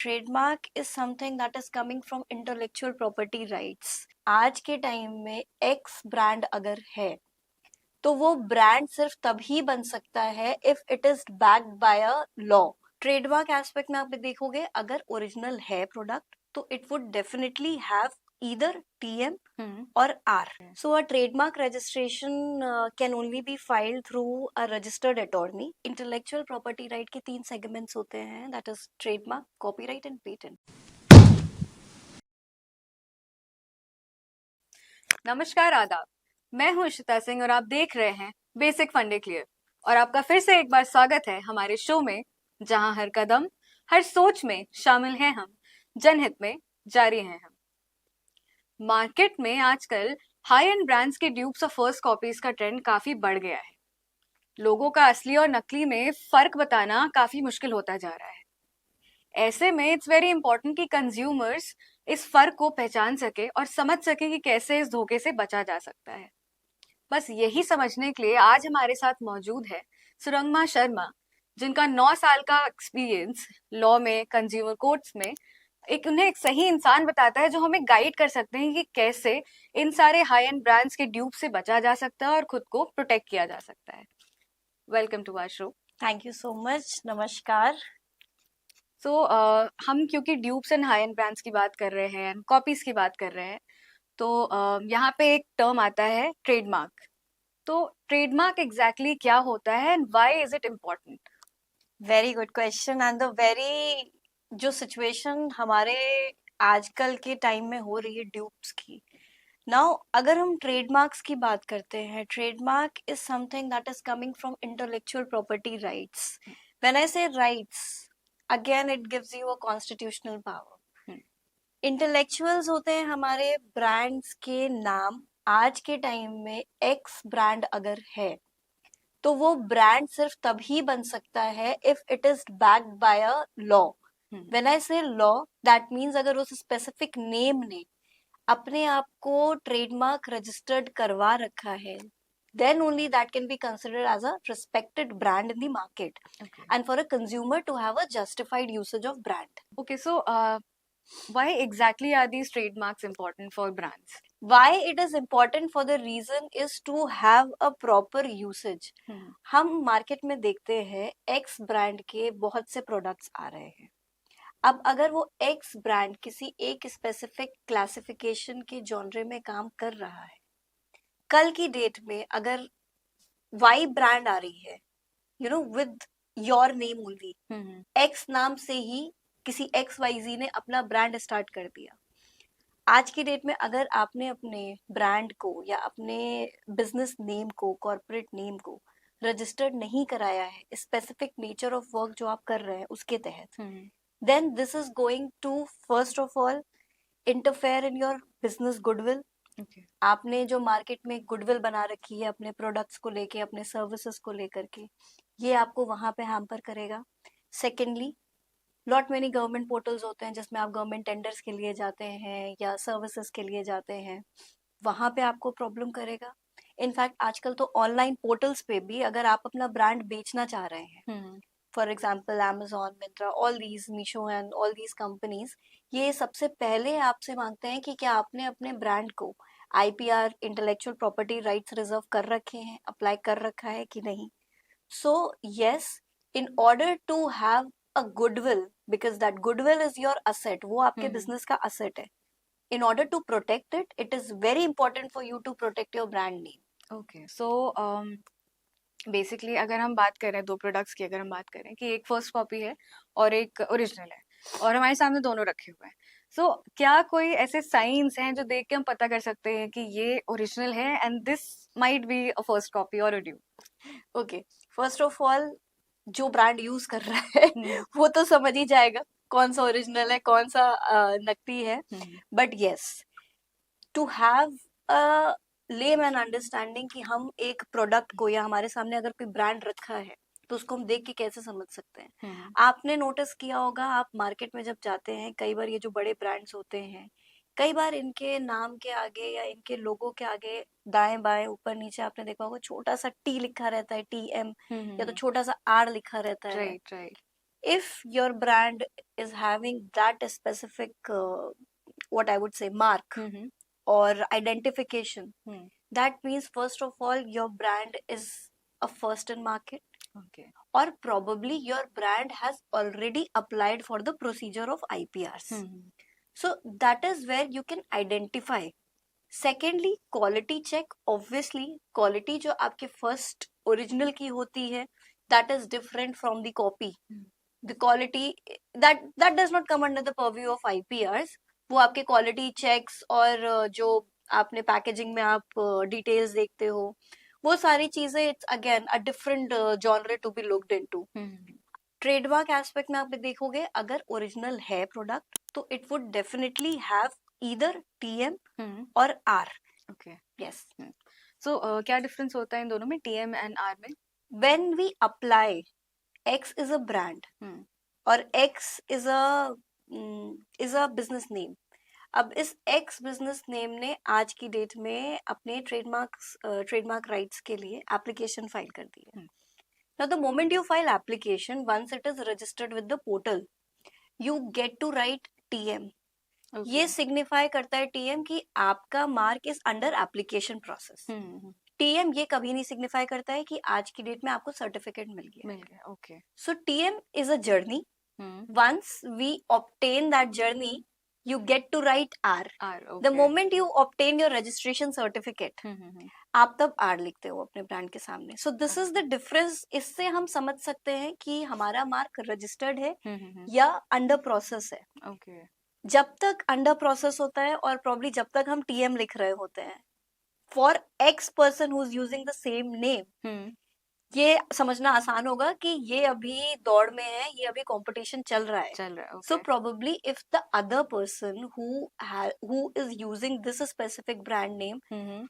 Trademark is something that is coming from intellectual property rights. आज के time में x brand अगर है तो वो ब्रांड सिर्फ तभी बन सकता है if it is backed by a law. Trademark aspect में आप देखोगे, अगर ओरिजिनल है प्रोडक्ट तो it would definitely have either TM or R. So a trademark registration can only be filed through a registered attorney. Intellectual property right के 3 segments होते हैं, that is trademark, copyright and patent. नमस्कार, आदाब। मैं हूं इशिता सिंह और आप देख रहे हैं बेसिक फंडे क्लियर। और आपका फिर से एक बार स्वागत है हमारे शो में, जहां हर कदम हर सोच में शामिल हैं हम, जनहित में जारी हैं हम। मार्केट में आजकल हाई एंड ब्रांड्स के ड्यूप्स और फर्स्ट कॉपीज का ट्रेंड काफी बढ़ गया है। लोगों का असली और नकली में फर्क बताना काफी मुश्किल होता जा रहा है। ऐसे में इट्स वेरी इंपॉर्टेंट कि कंज्यूमर्स इस फर्क को पहचान सके और समझ सके कि कैसे इस धोखे से बचा जा सकता है। बस यही समझने के लिए आज हमारे साथ मौजूद है सुरंगमा शर्मा, जिनका 9 साल का एक्सपीरियंस लॉ में, कंज्यूमर कोर्ट्स में उन्हें एक सही इंसान बताता है जो हमें गाइड कर सकते हैं कि कैसे इन सारे हाई एंड ब्रांड्स के ड्यूप से बचा जा सकता है और खुद को प्रोटेक्ट किया जा सकता है। Welcome to our show. Thank you so much. नमस्कार। हम क्योंकि dupes and high end brands की बात कर रहे हैं, कॉपीज की बात कर रहे हैं, तो यहाँ पे एक टर्म आता है ट्रेडमार्क। तो ट्रेडमार्क एग्जैक्टली क्या होता है and why is it important? Very good question and the very जो सिचुएशन हमारे आजकल के टाइम में हो रही है ड्यूप्स की। नाउ अगर हम ट्रेडमार्क्स की बात करते हैं, trademark is something that is coming from intellectual property rights. When I say rights, again it gives you a constitutional power. Intellectuals होते हैं हमारे ब्रांड्स के नाम। आज के टाइम में एक्स ब्रांड अगर है तो वो ब्रांड सिर्फ तभी बन सकता है if it is backed by a law. When I से लॉ, दैट मीन्स अगर उस स्पेसिफिक नेम ने अपने आप को ट्रेडमार्क रजिस्टर्ड करवा रखा है, then only that can be considered as a respected brand in the market. Okay. And for a consumer to have a justified usage of brand. Okay, so why exactly are these trademarks important for brands? Why it is important for the reason is to have a proper usage. हम market में देखते हैं x brand के बहुत से products आ रहे हैं। अब अगर वो एक्स ब्रांड किसी एक स्पेसिफिक क्लासिफिकेशन के जॉनरे में काम कर रहा है, कल की डेट में अगर वाई ब्रांड आ रही है, you know, with your name only, x नाम से ही किसी एक्स वाई जी ने अपना ब्रांड स्टार्ट कर दिया। आज की डेट में अगर आपने अपने ब्रांड को या अपने बिजनेस नेम को, कॉर्पोरेट नेम को रजिस्टर्ड नहीं कराया है स्पेसिफिक नेचर ऑफ वर्क जो आप कर रहे हैं उसके तहत, then this is going to first of all interfere in your business goodwill. आपने जो मार्केट में गुडविल बना रखी है अपने प्रोडक्ट्स को लेके, अपने सर्विसेज को लेकर के, ये आपको वहां पे हैम्पर करेगा। Secondly, lot many government portals होते हैं जिसमें आप गवर्नमेंट टेंडर्स के लिए जाते हैं या सर्विसेज के लिए जाते हैं, वहां पे आपको प्रॉब्लम करेगा। इनफैक्ट आजकल तो ऑनलाइन पोर्टल्स पे भी अगर आप अपना ब्रांड बेचना चाह रहे हैं, for example Amazon, Myntra, all these, Meesho and all these companies, ये सबसे पहले आपसे मांगते हैं कि क्या आपने अपने ब्रांड को IPR, intellectual property rights, reserve कर रखे हैं, अप्लाई कर रखा है कि नहीं। So yes, in order to have a goodwill, because that goodwill is your asset, वो आपके बिजनेस का असेट है। In order to protect it, it is very important for you to protect your brand name. Okay, so basically अगर हम बात करें दो products की, अगर हम बात करें कि एक फर्स्ट कॉपी है और एक ओरिजिनल है और हमारे सामने दोनों रखे हुए हैं, सो क्या कोई ऐसे साइंस हैं जो देख के हम पता कर सकते हैं कि ये ओरिजिनल है and this might be a first copy और a dupe? Okay, first of all जो ब्रांड यूज कर रहा है वो तो समझ ही जाएगा कौन सा ओरिजिनल है, कौन सा नकली है। But yes, to have a layman understanding कि हम एक प्रोडक्ट को या हमारे सामने अगर कोई ब्रांड रखा है तो उसको हम देख के कैसे समझ सकते हैं। आपने नोटिस किया होगा, आप मार्केट में जब जाते हैं, कई बार ये जो बड़े ब्रांड्स होते हैं, कई बार इनके नाम के आगे या इनके लोगो के आगे दाएं बाएं ऊपर नीचे आपने देखा होगा छोटा सा टी लिखा रहता है, TM, या तो छोटा सा R लिखा रहता है। Right right. if your brand is having that specific what I would say mark or identification, that means first of all your brand is a first in market, Okay. or probably your brand has already applied for the procedure of IPRs. So that is where you can identify. Secondly, quality check. Obviously quality जो आपके first original की होती है, that is different from the copy. The quality that does not come under the purview of IPRs. वो आपके quality checks और जो आपने पैकेजिंग में आप डिटेल्स देखते हो, वो सारी चीजें it's again a different genre to be looked into. Trademark aspect में आप देखोगे, अगर ओरिजिनल है प्रोडक्ट तो it would definitely have either TM और आर. ओके. यस. सो क्या डिफरेंस होता है इन दोनों में, टीएम एंड आर में? When we apply X is a brand और X is a business name. अब इस एक्स बिजनेस नेम ने आज की डेट में अपने ट्रेडमार्क राइट्स के लिए एप्लीकेशन फाइल कर दी है. Now the moment you file application, once it is registered with the portal, you get to write TM. Okay. ये सिग्निफाई करता है TM कि आपका mark is under application process. TM ये कभी नहीं सिग्निफाई करता है कि आज की डेट में आपको सर्टिफिकेट मिल गया. Okay. So TM is a journey. Once we obtain that journey, you get to write R. Okay. The moment you obtain your registration certificate, आप तब R लिखते हो अपने ब्रांड के सामने. So this is the difference. इससे हम समझ सकते हैं कि हमारा मार्क रजिस्टर्ड है या अंडर प्रोसेस है. Okay. जब तक अंडर प्रोसेस होता है और प्रॉब्ली जब तक हम TM लिख रहे होते हैं for X person who is using the same name, ये समझना आसान होगा कि ये अभी दौड़ में है, ये अभी कंपटीशन चल रहा है. So probably if the other person who is using this specific brand name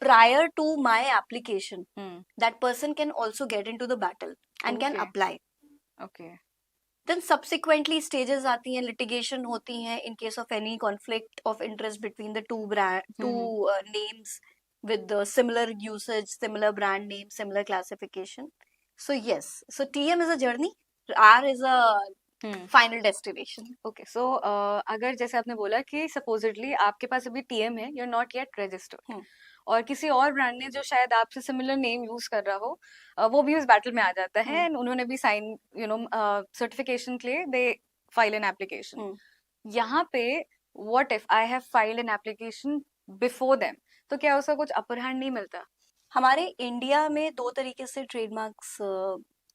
prior to my application, that person can also get into the battle and can apply. Okay. Then subsequently stages आती हैं, litigation होती हैं in case of any conflict of interest between the two names with the similar usage, similar brand name, similar classification. So yes, so TM is a journey, R is a final destination. Okay, so अगर जैसे आपने बोला कि supposedly आपके पास अभी TM है, you're not yet registered, और किसी और ब्रांड ने जो शायद आपसे सिमिलर नेम यूज कर रहा हो, वो भी उस बैटल में आ जाता है एंड उन्होंने भी साइन सर्टिफिकेशन के लिए दे फाइल एन एप्लीकेशन. यहाँ पे what if I have filed an application before them, तो क्या उसका कुछ अपर हैंड नहीं मिलता? हमारे इंडिया में दो तरीके से ट्रेडमार्क्स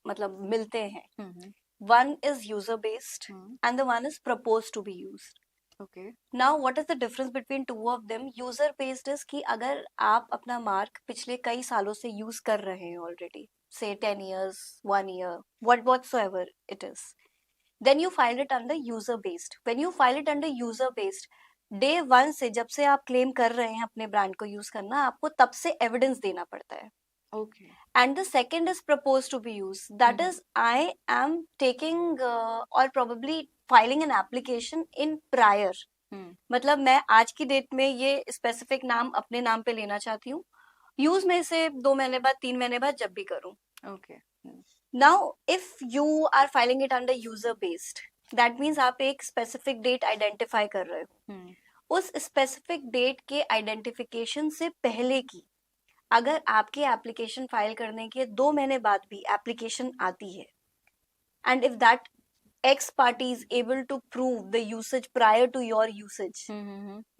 मतलब मिलते हैं. One is user based and the one is proposed to be used. Okay. Now what is the difference between two of them? User based is कि अगर आप अपना मार्क पिछले कई सालों से यूज कर रहे हैं already, say 10 years, 1 year, whatsoever it is, then you file it under user based. When you file it under user based, day 1 से जब से आप क्लेम कर रहे हैं अपने ब्रांड को यूज करना, आपको तब से एविडेंस देना पड़ता है. Okay. And the second is proposed to be used. That is, I am taking or probably filing an application in prior. मतलब मैं आज की डेट में ये स्पेसिफिक नाम अपने नाम पे लेना चाहती हूँ, यूज में से 2 महीने बाद 3 महीने बाद जब भी करूँ. Okay. Now if you are filing it under user based, that means आप एक स्पेसिफिक डेट आइडेंटिफाई कर रहे हो. उस स्पेसिफिक डेट के आइडेंटिफिकेशन से पहले की अगर आपके एप्लीकेशन फाइल करने के 2 महीने बाद भी एप्लीकेशन आती है, and if that X party is able to prove the usage prior to your usage,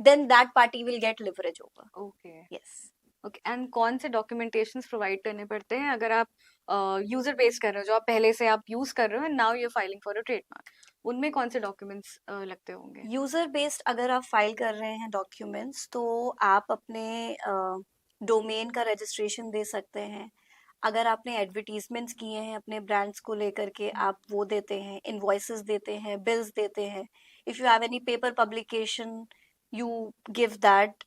then that party will get leverage over. Okay. Yes. Okay. And कौन से documentations provide करने पड़ते हैं अगर आप यूजर बेस कर रहे हो, जो आप पहले से आप यूज कर रहे हो, now you filing for a trademark, उनमें कौन से डॉक्यूमेंट्स लगते होंगे? यूजर बेस्ड अगर आप फाइल कर रहे हैं डॉक्यूमेंट्स, तो आप अपने डोमेन का रजिस्ट्रेशन दे सकते हैं. अगर आपने एडवर्टीजमेंट्स किए हैं अपने ब्रांड्स को लेकर के, आप वो देते हैं, इनवॉइसेस देते हैं, बिल्स देते हैं. If you have any paper publication, you give that.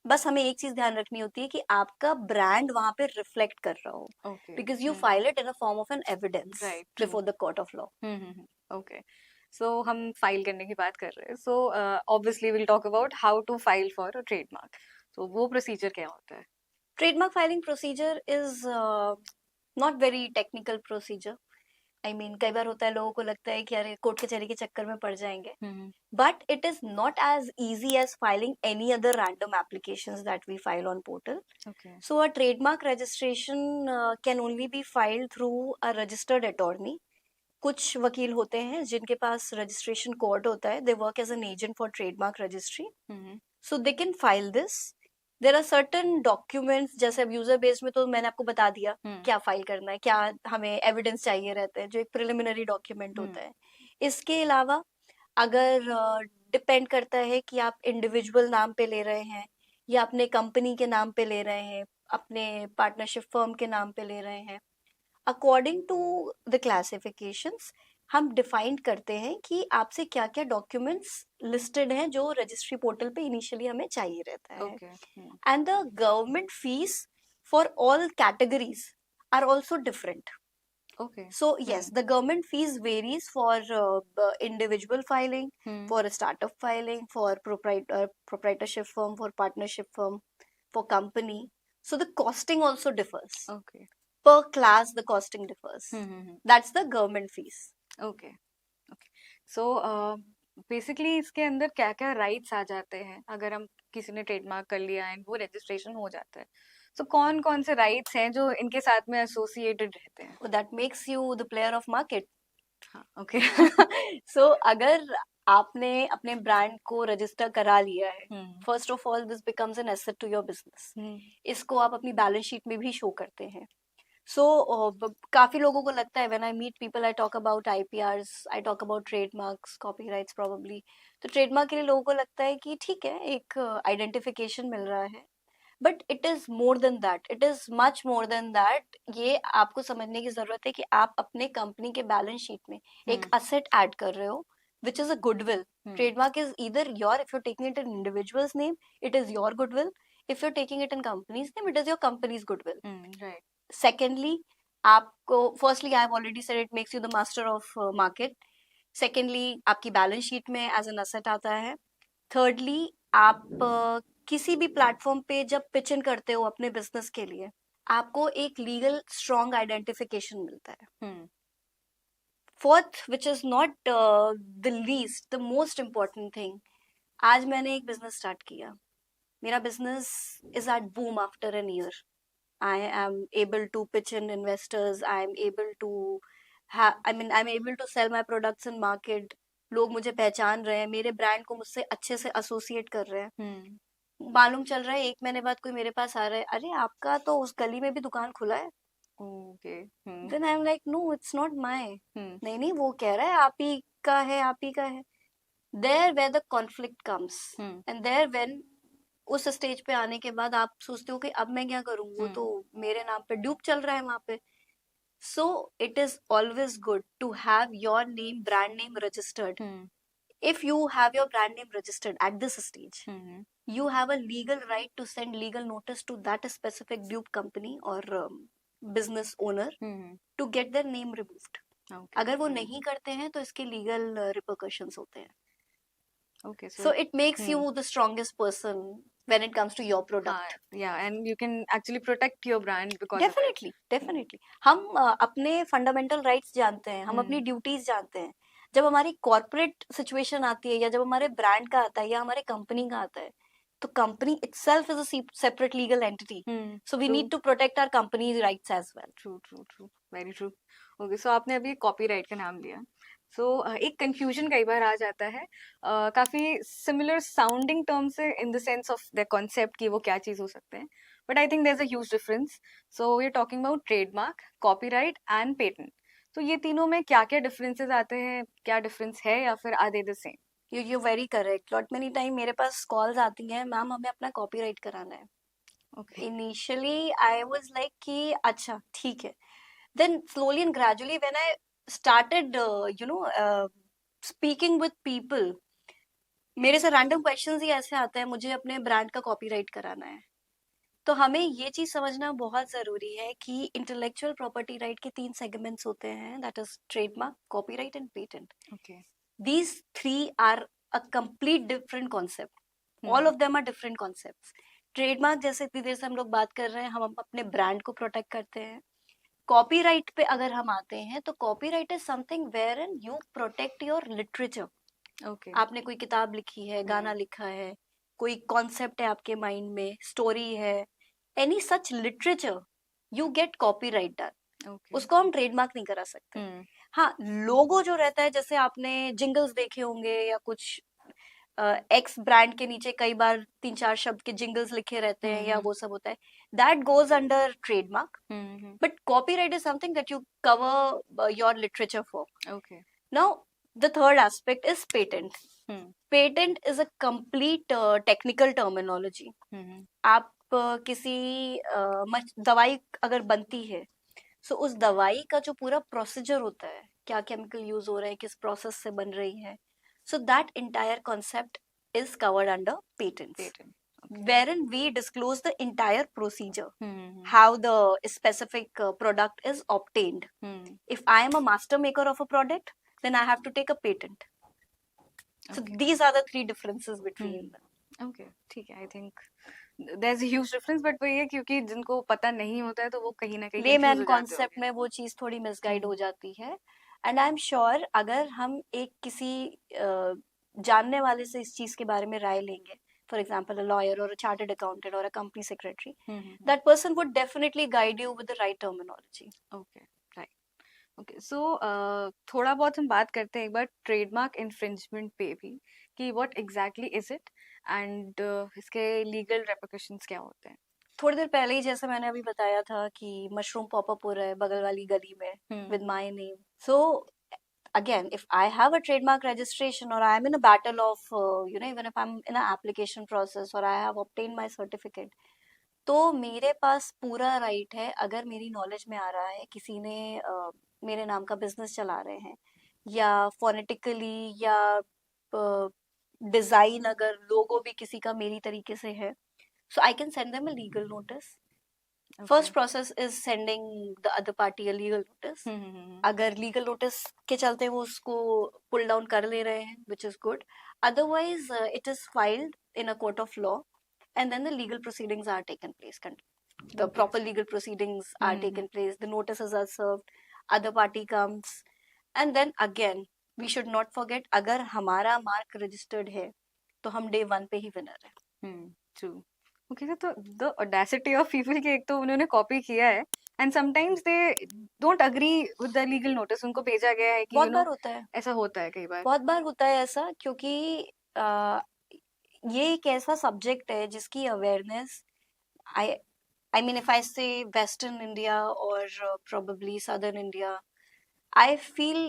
बस हमें एक चीज ध्यान रखनी होती है कि आपका ब्रांड वहां पे रिफ्लेक्ट कर रहा हो, because you file it in a form of an evidence before the court of law. Okay. So हम फाइल करने की बात कर रहे हैं, so obviously will talk about how to file for a trademark. तो वो प्रोसीजर क्या होता है? Trademark filing procedure is not very technical procedure. I mean कई बार होता है लोगों को लगता है कि अरे कोर्ट कचहरी के चक्कर में पड़ जाएंगे, हम्म, but it is not as easy as filing any other random applications that we file on portal. okay. So a trademark registration can only be filed through a registered attorney. कुछ वकील होते हैं जिनके पास रजिस्ट्रेशन कोड होता है, they work as an agent for trademark registry, hmm, so they can file this. There are certain documents, जैसे अब user base में तो मैंने आपको बता दिया क्या फाइल करना है, क्या हमें एविडेंस चाहिए रहता है, जो एक प्रिलिमिनरी डॉक्यूमेंट होता है. इसके अलावा अगर डिपेंड करता है कि आप इंडिविजुअल नाम पे ले रहे हैं या अपने कंपनी के नाम पे ले रहे हैं, अपने पार्टनरशिप फर्म के नाम पे ले रहे हैं, अकॉर्डिंग टू द क्लासिफिकेशंस हम डिफाइन करते हैं कि आपसे क्या क्या डॉक्यूमेंट्स लिस्टेड हैं जो रजिस्ट्री पोर्टल पे इनिशियली हमें चाहिए रहता है. okay. And the government fees for all categories are also different. Okay. So yes, the government fees varies for individual filing, for a startup filing, for proprietorship firm, for partnership firm, for company. So the costing also differs. Okay. Per class, the costing differs. That's the government fees. Okay. Okay. So basically इसके अंदर क्या क्या rights आ जाते हैं अगर हम किसी ने ट्रेडमार्क कर लिया एंड वो रजिस्ट्रेशन हो जाता है, सो कौन कौन से राइट्स हैं जो इनके साथ में एसोसिएटेड रहते हैं? So that makes you the player of market. हाँ, ओके. So अगर आपने अपने ब्रांड को रजिस्टर करा लिया है, first of all this becomes an asset to your business. इसको आप अपनी बैलेंस शीट में भी शो करते हैं. सो काफी लोगों को लगता है, when I meet people I talk about IPRs, I talk about trademarks, copyrights probably. तो ट्रेडमार्क के लिए लोगों को लगता है कि ठीक है, एक आइडेंटिफिकेशन मिल रहा है, but it is more than that, it is much more than that. ये आपको समझने की जरूरत है कि आप अपने कंपनी के बैलेंस शीट में एक असेट ऐड कर रहे हो, which is a goodwill. Trademark is either if you're taking it in individual's name, it is your goodwill. If you're taking it in company's name, it is your company's goodwill. Right. Secondly, आपको firstly I have already said it makes you the master of market. Secondly, आपकी balance sheet में as an asset आता है. Thirdly, आप किसी भी platform पे जब पिच इन करते हो अपने बिजनेस के लिए, आपको एक लीगल स्ट्रॉन्ग आइडेंटिफिकेशन मिलता है. Fourth, which is not the least, the most important thing, आज मैंने एक बिजनेस स्टार्ट किया, मेरा business is at boom after an year. I am able to pitch in investors. I am able to I'm able to sell my products in market. लोग मुझे पहचान रहे हैं, मेरे ब्रांड को मुझसे अच्छे से एसोसिएट कर रहे हैं. मालूम चल रहा है 1 महीने बाद कोई मेरे पास आ रहा है, अरे आपका तो उस गली में भी दुकान खुला है. Okay. Then I'm like, no, it's not my. नहीं नहीं, वो कह रहा है आप ही का है, आप ही का है. There where the conflict comes. And there when उस स्टेज पे आने के बाद आप सोचते हो कि अब मैं क्या करूं, वो तो मेरे नाम पे ड्यूब चल रहा है वहां पे. So it is always good to have your name, brand name registered. If you have your brand name registered at this stage, you have a legal right to send legal notice to that specific dupe company or business owner to get their name removed. Okay. अगर वो नहीं करते हैं तो इसके legal repercussions होते हैं. Okay, so it makes you the strongest person when it comes to your product. Yeah, and you can actually protect your brand because definitely, of it. Definitely. हम अपने fundamental rights जानते हैं, हम अपनी duties जानते हैं. जब हमारी corporate situation आती है या जब हमारे brand का आता है या हमारे company का आता है, तो company itself is a separate legal entity. So we need to protect our company's rights as well. True, true, true. Very true. Okay, so आपने अभी copyright का नाम लिया. So एक confusion कई बार आ जाता है काफी similar sounding terms से in the sense of the concept कि वो क्या चीज हो सकते हैं, but I think there's a huge difference. So we're talking about trademark, copyright and patent. तो ये तीनों में क्या क्या differences आते हैं, क्या difference है या फिर are they the same? You're very correct. Lot many time मेरे पास calls आती हैं, मैम हमें अपना copyright कराना है. Okay. Initially I was like कि अच्छा ठीक है. Then slowly and gradually when I started speaking with people, मेरे से random questions ही ऐसे आते हैं, मुझे अपने ब्रांड का कॉपीराइट कराना है. तो हमें ये चीज समझना बहुत जरूरी है कि इंटेलेक्चुअल प्रॉपर्टी राइट के 3 सेगमेंट्स होते हैं, that is trademark, copyright and patent. Okay, these 3 are a complete different concept. All of them are different concepts. Trademark जैसे इतनी देर से हम लोग बात कर रहे हैं, हम अपने ब्रांड को प्रोटेक्ट करते हैं. कॉपीराइट पे अगर हम आते हैं तो copyright is something wherein you protect your literature. Okay. आपने कोई किताब लिखी है, गाना लिखा है, कोई कॉन्सेप्ट है आपके माइंड में, स्टोरी है, any such literature, you get copyright done. Okay. उसको हम ट्रेडमार्क नहीं करा सकते। हाँ, लोगो जो रहता है, जैसे आपने जिंगल्स देखे होंगे या कुछ एक्स ब्रांड के नीचे कई बार 3-4 शब्द के जिंगल्स लिखे रहते हैं या वो सब होता है, that goes under trademark. But copyright is something that you cover your literature for. Okay. Now the third aspect is patent. Patent is a complete technical terminology. आप किसी दवाई अगर बनती है, सो उस दवाई का जो पूरा प्रोसीजर होता है, क्या केमिकल यूज हो रहा है, किस प्रोसेस से बन रही है, so that entire concept is covered under patents. Wherein we disclose the entire procedure, how the specific product is obtained. If I am a master maker of a product, then I have to take a patent. So these are the three differences between them. Okay, ठीक है। I think there's a huge difference, but वही है क्योंकि जिनको पता नहीं होता है तो वो कहीं ना कहीं लेमैन कॉन्सेप्ट में वो चीज थोड़ी मिसगाइड हो जाती है। एंड आई एम श्योर अगर हम एक किसी जानने वाले से इस चीज के बारे में राय लेंगे, for example, a lawyer or a chartered accountant or a company secretary, that person would definitely guide you with the right terminology. Okay, right. Okay, so थोड़ा बहुत हम बात करते हैं एक बार ट्रेडमार्क इन्फ्रिंजमेंट पे भी, कि what exactly is it and इसके legal repercussions क्या होते हैं। थोड़ी देर पहले ही जैसे मैंने अभी बताया था कि मशरूम पॉपअप हो रहा है बगल वाली गली में with my name. So again, if I have a trademark registration or I am in a battle of, even if I'm in an application process or I have obtained my certificate, तो मेरे पास पूरा right है, अगर मेरी knowledge में आ रहा है किसी ने मेरे नाम का बिजनेस चला रहे हैं, या फोनेटिकली या डिजाइन अगर लोगो भी किसी का मेरी तरीके से है, so I can send them a legal notice. First process is sending the other party a legal notice. अगर legal notice के चलते वो उसको pull down कर ले रहे हैं, which is good. Otherwise, it is filed in a court of law, and then the legal proceedings are taken place. The proper legal proceedings are taken place. The notices are served. Other party comes, and then again, we should not forget, अगर हमारा mark registered है तो हम day 1 पे ही winner है। True. Okay, तो the audacity of people कि एक तो उन्होंने कॉपी किया है and sometimes they don't agree with the legal notice, उनको भेजा गया है कि बहुत बार होता है, ऐसा होता है कई बार, बहुत बार होता है ऐसा, क्योंकि ये एक ऐसा सब्जेक्ट है जिसकी awareness, I mean, if I say Western India or probably Southern India, I feel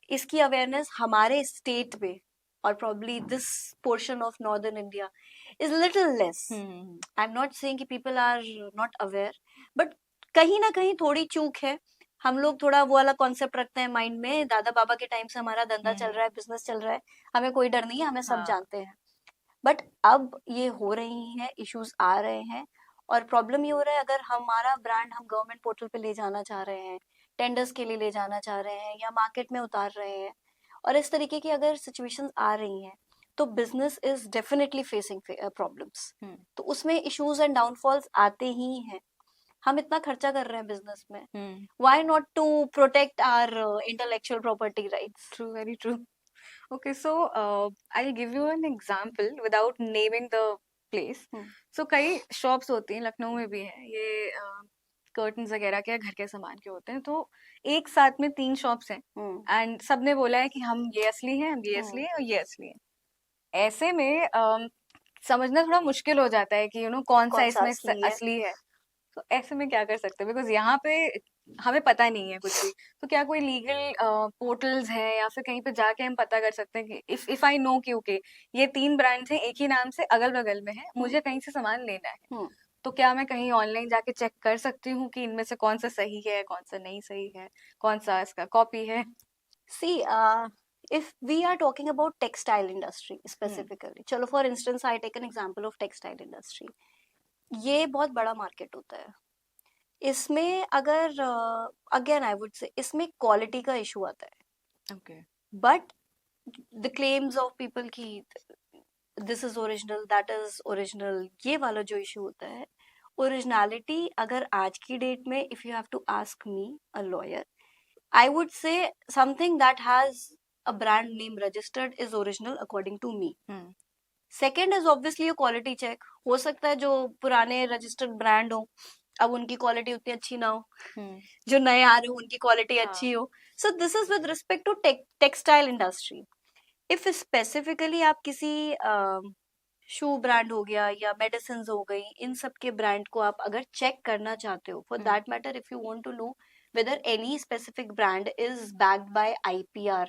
इसकी अवेयरनेस हमारे स्टेट में or probably this portion of Northern India is little less. I'm not saying कि people are not aware, but कहीं ना कहीं थोड़ी चूक है। हम लोग थोड़ा वो वाला कॉन्सेप्ट रखते हैं माइंड में, दादा बाबा के टाइम से हमारा धंधा चल रहा है, बिजनेस चल रहा है, हमें कोई डर नहीं है, हमें सब जानते हैं। बट अब ये हो रही हैं, इश्यूज आ रहे हैं, और प्रॉब्लम ये हो रहा है, अगर हमारा ब्रांड हम गवर्नमेंट पोर्टल पे ले जाना चाह रहे हैं, टेंडर्स के लिए ले जाना चाह रहे हैं, या मार्केट में उतार रहे हैं, और इस तरीके की अगर सिचुएशंस आ रही हैं, तो business is definitely facing problems. तो उसमें इश्यूज एंड डाउनफॉल्स आते ही हैं। हम इतना खर्चा कर रहे हैं बिजनेस में, why not to protect our intellectual property rights. True, very true. Okay, so I'll give you an example without naming the place. So कई shops होती हैं, लखनऊ में भी है ये, कर्टन्स वगैरह के घर के सामान के होते हैं, तो एक साथ में 3 शॉप्स हैं एंड सबने बोला है कि हम ये असली हैं, हम ये असली हैं और ये असली हैं। ऐसे में समझना थोड़ा मुश्किल हो जाता है कि कौन सा इसमें असली है। तो ऐसे में क्या कर सकते हैं, बिकॉज यहाँ पे हमें पता नहीं है कुछ भी, तो क्या कोई लीगल पोर्टल्स है या फिर कहीं पे जाके हम पता कर सकते हैं कि इफ आई नो कि ओके ये 3 ब्रांड्स हैं, एक ही नाम से अगल बगल में है, मुझे कहीं से सामान लेना है, तो क्या मैं कहीं ऑनलाइन जाके चेक कर सकती हूँ कि इनमें से कौन सा सही है, कौन सा नहीं सही है, कौन सा इसका कॉपी है। सी if we are talking about textile industry specifically, चलो for instance I take an example of textile industry, ये बहुत बड़ा मार्केट होता है। इसमें अगर अगेन आई वुड से इसमें क्वालिटी का इशू आता है। Okay, but the claims of people की this is original, that is original, ये वाला जो इशू होता है, ओरिजिनलिटी अगर आज की डेट में if you have to ask me a lawyer, I would say something that has a brand name registered is original according to me. Second is obviously a quality check. हो सकता है जो पुराने registered brand हो, अब उनकी quality उतनी अच्छी ना हो, जो नए आ रहे हो उनकी quality अच्छी हो. So this is with respect to textile industry. If specifically आप किसी शू ब्रांड हो गया या मेडिसिन हो गई, इन सब के ब्रांड को आप अगर चेक करना चाहते हो, for that matter if you want to know whether any specific brand is backed by IPR,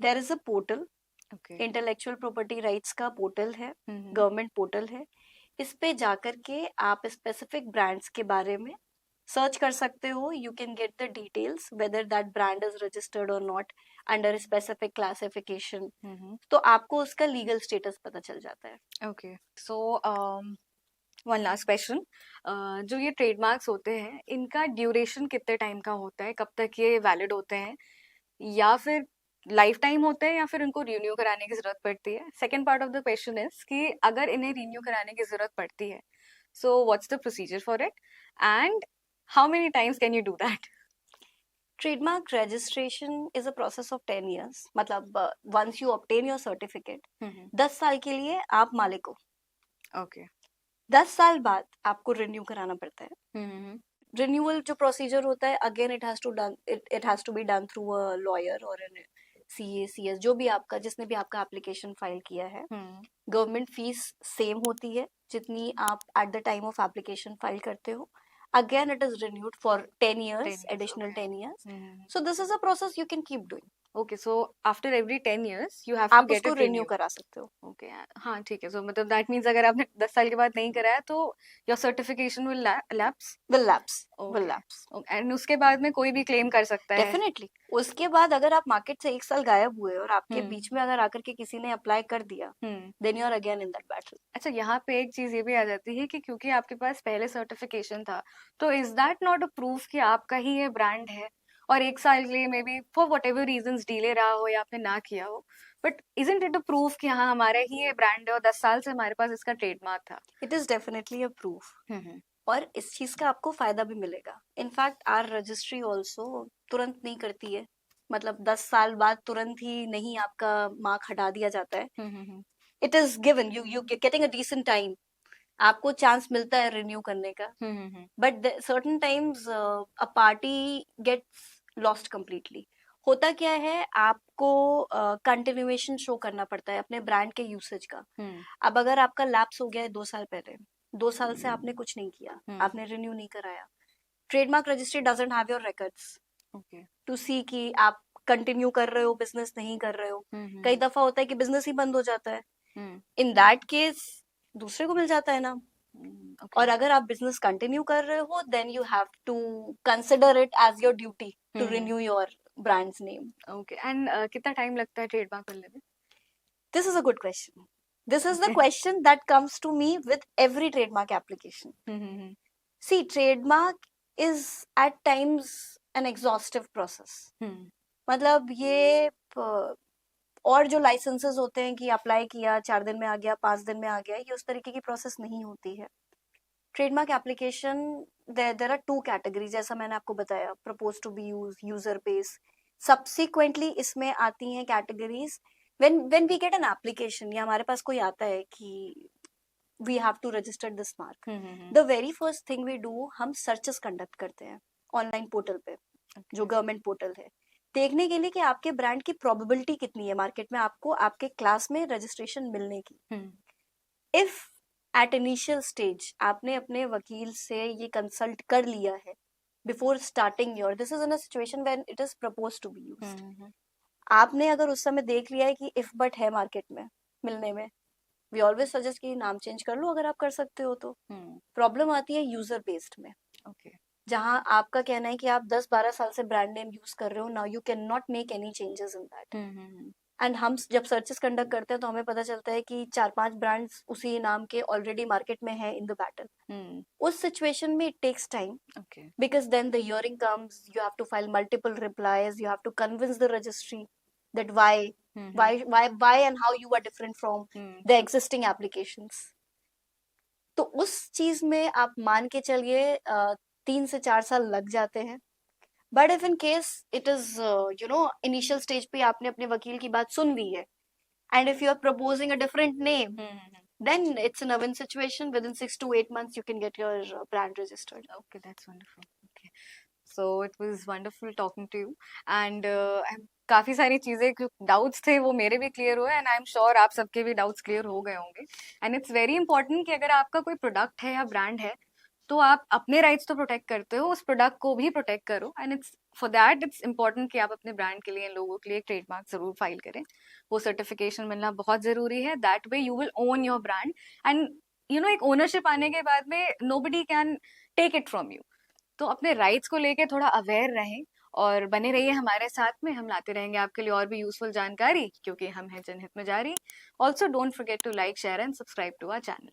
there is a portal, intellectual property rights का पोर्टल है, गवर्नमेंट पोर्टल है. इस पे जाकर के आप स्पेसिफिक ब्रांड्स के बारे में सर्च कर सकते हो. You can get the details whether that brand is registered और नॉट अंडर स्पेसिफिक क्लासिफिकेशन. तो आपको उसका लीगल स्टेटस पता चल जाता है. Okay, so one last question, जो ये ट्रेडमार्क्स होते हैं इनका ड्यूरेशन कितने टाइम का होता है, कब तक ये वैलिड होते हैं, या फिर लाइफ टाइम होते हैं, या फिर इनको रिन्यू कराने की जरूरत पड़ती है? Second part of the question is कि अगर इन्हें रिन्यू कराने की जरूरत पड़ती है, so what's the procedure for it and how many times can you do that? Trademark registration is a process of 10 years. मतलब once you obtain your certificate, 10 साल के लिए आप मालिक हो. ओके, 10 साल बाद आपको रिन्यू कराना पड़ता है. रिन्यूअल जो प्रोसीजर होता है, again it has to be done through a lawyer और एन CACS, जो भी आपका, जिसने भी आपका एप्लीकेशन फाइल किया है. गवर्नमेंट फीस सेम होती है जितनी आप at the time of application file करते हो. Again, it is renewed for 10 years, additional 10 years. So this is a process you can keep doing. Okay, so after every 10 years you have to आप get उसको it renew renewed. करा सकते हो. Okay, हाँ ठीक है. So मतलब that means अगर आपने 10 साल के बाद नहीं कराया तो your certification will lapse. Will lapse. Okay. Will lapse. Okay. And उसके बाद में कोई भी claim कर सकता है? Definitely. उसके बाद अगर आप मार्केट से 1 साल गायब हुए और आपके बीच में अगर आकर के किसी ने अप्लाई कर दिया, then you are again in that battle. अच्छा, यहाँ पे एक चीज ये भी आ जाती है कि क्योंकि आपके पास पहले सर्टिफिकेशन था, तो is that not a proof कि आपका ही ये ब्रांड है, और 1 साल के लिए may be for whatever reason delay रहा हो या आपने ना किया हो, but isn't it a proof कि हाँ हमारा ही ये ब्रांड है और 10 साल से हमारे पास इसका ट्रेडमार्क था? It is definitely a proof. और इस चीज का आपको फायदा भी मिलेगा. इनफैक्ट आर रजिस्ट्री ऑल्सो तुरंत नहीं करती है. मतलब 10 साल बाद तुरंत ही नहीं आपका मार्क हटा दिया जाता है. It is given, you getting a decent time. आपको चांस मिलता है रिन्यू करने का. But certain times a party gets lost completely. होता क्या है, आपको कंटिन्यूएशन शो करना पड़ता है अपने ब्रांड के यूसेज का. अब अगर आपका लैप्स हो गया है 2 साल पहले, 2 साल से आपने कुछ नहीं किया, आपने रिन्यू नहीं कराया, trademark registry doesn't have your records to see कि आप कंटिन्यू कर रहे हो, बिजनेस नहीं कर रहे हो. कई दफा होता है कि बिजनेस ही बंद हो जाता है. इन दैट केस दूसरे को मिल जाता है ना. और अगर आप बिजनेस कंटिन्यू कर रहे हो, then you have to consider it as your duty to renew your brands name. Okay, and कितना टाइम लगता है ट्रेडमार्क मिलने में? This is a good question. This is the question that comes to me with every trademark application. See, trademark is at times an exhaustive process. मतलब ये और जो licences होते हैं कि अप्लाई किया 4 दिन में आ गया, 5 दिन में आ गया, ये उस तरीके की प्रोसेस नहीं होती है. Trademark application, there are 2 categories, जैसा मैंने आपको बताया, propose to be user base. Subsequently इसमें आती हैं categories when we get an application, या हमारे पास कोई आता है कि we have to register this mark. The very first thing we do, हम searches conduct करते हैं ऑनलाइन पोर्टल पे, जो गवर्नमेंट पोर्टल है, देखने के लिए कि आपके ब्रांड की प्रोबेबिलिटी कितनी है मार्केट में आपको आपके क्लास में रजिस्ट्रेशन मिलने की. इफ एट इनिशियल स्टेज आपने अपने वकील से ये कंसल्ट कर लिया है before starting your, this is in a situation when it is proposed to be used. आपने अगर उस समय देख लिया है कि इफ बट है मार्केट में मिलने में, वी ऑलवेज सजेस्ट कि नाम चेंज कर लो अगर आप कर सकते हो तो. प्रॉब्लम आती है यूजर बेस्ड में, जहां आपका कहना है कि आप 10-12 साल से ब्रांड नेम यूज कर रहे हो. Now you can not make any changes in that. And हम जब सर्चेस कंडक्ट करते हैं तो हमें पता चलता है कि 4-5 ब्रांड्स उसी नाम के ऑलरेडी मार्केट में है इन द बैटल. उस सिचुएशन में it takes time, because then the hearing comes, you have to file multiple replies, you have to convince the registry that why and how you are different from the existing applications. तो उस चीज में आप मान के चलिए 3 से 4 साल लग जाते हैं। But if in case it is initial stage पे आपने अपने वकील की बात सुन ली है, and if you are proposing a different name, then it's a win situation. Within 6 to 8 months you can get your brand registered. Okay, that's wonderful. Okay. So it was wonderful talking to you and काफी सारी चीजें doubts थे वो मेरे भी clear हुए and I am sure आप सबके भी डाउट्स क्लियर हो गए होंगे। एंड इट्स वेरी इंपॉर्टेंट कि अगर आपका कोई प्रोडक्ट है या ब्रांड है तो आप अपने राइट्स तो प्रोटेक्ट करते हो, उस प्रोडक्ट को भी प्रोटेक्ट करो। And it's for that it's important कि आप अपने ब्रांड के लिए, लोगों के लिए ट्रेडमार्क जरूर फाइल करें। वो सर्टिफिकेशन मिलना बहुत जरूरी है। That way you will own your brand and you know एक ओनरशिप आने के बाद में nobody can take it from you. तो अपने राइट्स को लेके थोड़ा अवेयर रहें और बने रहिए हमारे साथ में। हम लाते रहेंगे आपके लिए और भी यूजफुल जानकारी, क्योंकि हम हैं जनहित में जारी। Also don't forget to like, share and subscribe to our channel.